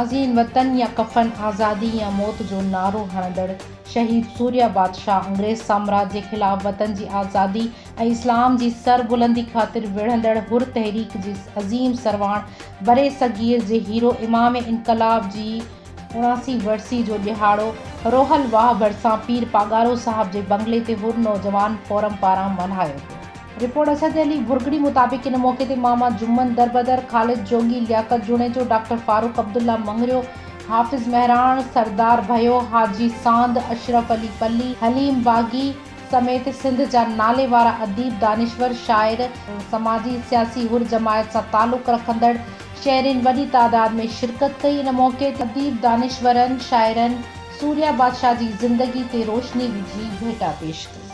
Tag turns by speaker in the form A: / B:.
A: आज़ीन वतन या कफ़न, आज़ादी या मौत जो नारो हणंदड़ शहीद सूर्या बादशाह अंग्रेज़ साम्राज्य जे ख़िलाफ़ वतन जी आज़ादी ऐं इस्लाम जी सरबुलंदी ख़ातिर विढ़ंदड़ हुर तहरीक जी अज़ीम सरवाण बरे सग़ीर जे हीरो इमाम इनक़लाब जी 79 वरसी जो ॾिहाड़ो रोहल वाह भरिसां पीर पागारो साहब जे बंगले ते हुर नौजवान फोरम पारां मल्हायो वियो। रिपोर्ट असद अली भुरगड़ी मुताबिक़ इन मौक़े ते मामा जुम्मन दरबदर, ख़ालिद जोगी, लियाकत जुणेजो, डॉक्टर फारूक अब्दुल्ला मंगरियो, हाफ़िज़ महराण, सरदार भयो, हाजी सांद, अशरफ अली पल्ली, हलीम बागी समेत सिंध जा नाले वारा अदीब, दानिश्वर, शाइर, समाजी सियासी हुर जमायत सां ताल्लुक़ रखंदड़ शहरिन वॾी तादाद में शिरकत कई। इन मौक़े ते अदीब, दानिश्वरनि, शाइरनि सूर्या बादशाह जी ज़िंदगी ते रोशनी विझी भेटा पेश कई।